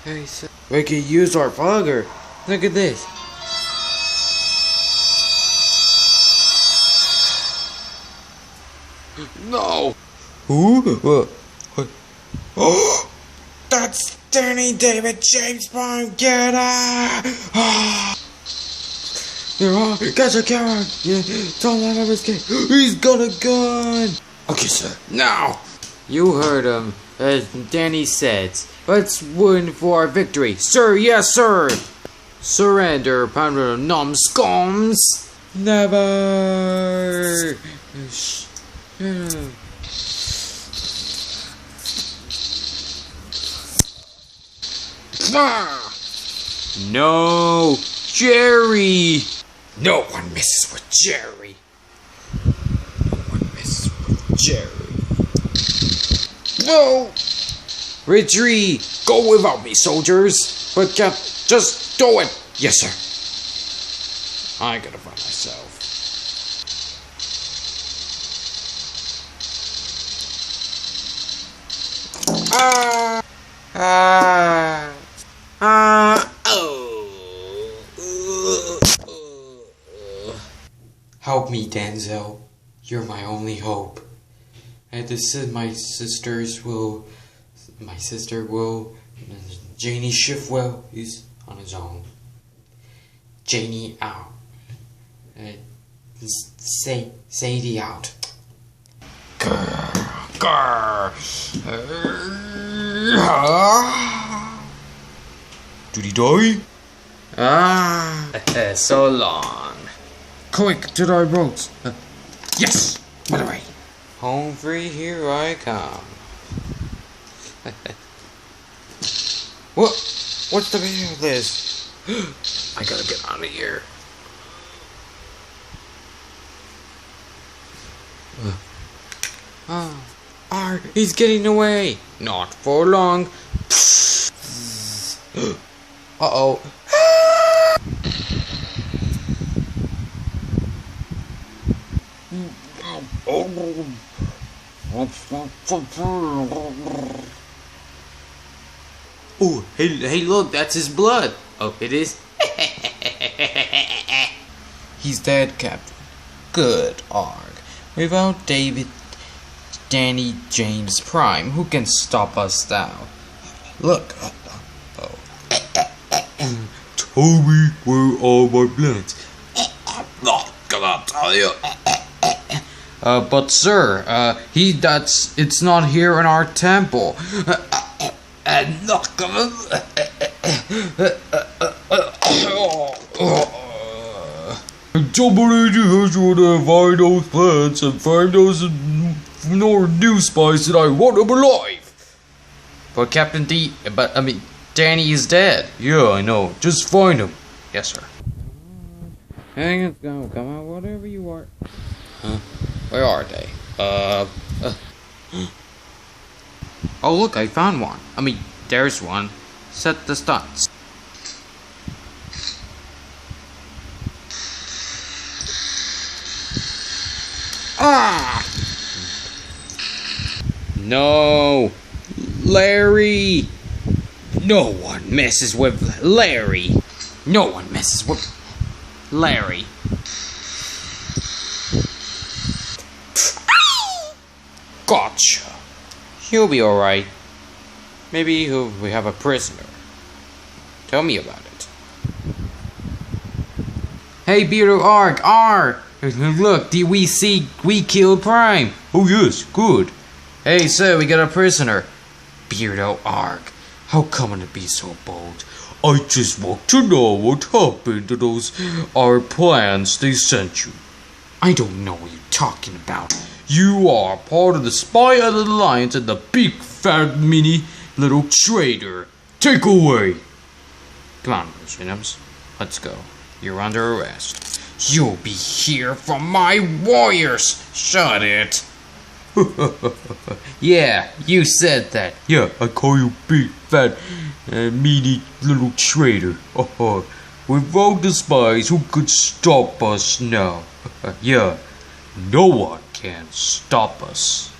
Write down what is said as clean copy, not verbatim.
Hey, so we can use our fogger. Look at this. No. Who? What? Oh, that's Danny David James Prime. Get out! Catch a coward. Don't let him escape. He's got a gun. Okay, sir. Now. You heard him. As Danny said, let's win for our victory. Sir, yes, sir. Surrender, pound numbskulls. Never. No, Jerry. No one messes with Jerry. No one messes with Jerry. No! Retreat! Go without me, soldiers! But just do it! Yes, sir. I gotta find myself. Help me, Denzel. You're my only hope. And my sister will, Janie Schiffwell is on his own. Janie out. Sadie out. Grr. Did he die? So long. Quick, to thy boats. Yes! By the way. Home free, here I come. What? What's the meaning of this? I gotta get out of here. Arrg, he's getting away. Not for long. Uh-oh. Oh, hey, look, that's his blood. Oh, it is? He's dead, Captain. Good, Arrg. Without Danny James Prime, who can stop us now? Look. Tell me where are my bloods? I'm not gonna tell you. But sir, it's not here in our temple. I'm not gonna. Somebody has to find those plants and find those new spice that I want them alive. But Danny is dead. Yeah, I know. Just find him. Yes, sir. Hang on, come on, whatever you are. Huh? Where are they? Oh, look, I found one. There's one. Set the stunts. No! Larry! No one messes with Larry! No one messes with Larry. Gotcha. He'll be alright. Maybe we have a prisoner. Tell me about it. Hey, Berdo Arrg! Look, we killed Prime. Oh yes, good. Hey, sir, we got a prisoner. Berdo Arrg, how come to be so bold? I just want to know what happened to those our plans they sent you. I don't know what you're talking about. You are part of the Spy Alliance and the big fat mini little traitor. Take away. Come on, Williams. Let's go. You're under arrest. You'll be here for my warriors. Shut it. Yeah, you said that. Yeah, I call you big fat meaty little traitor. Without the spies, who could stop us now? Yeah, no one can stop us.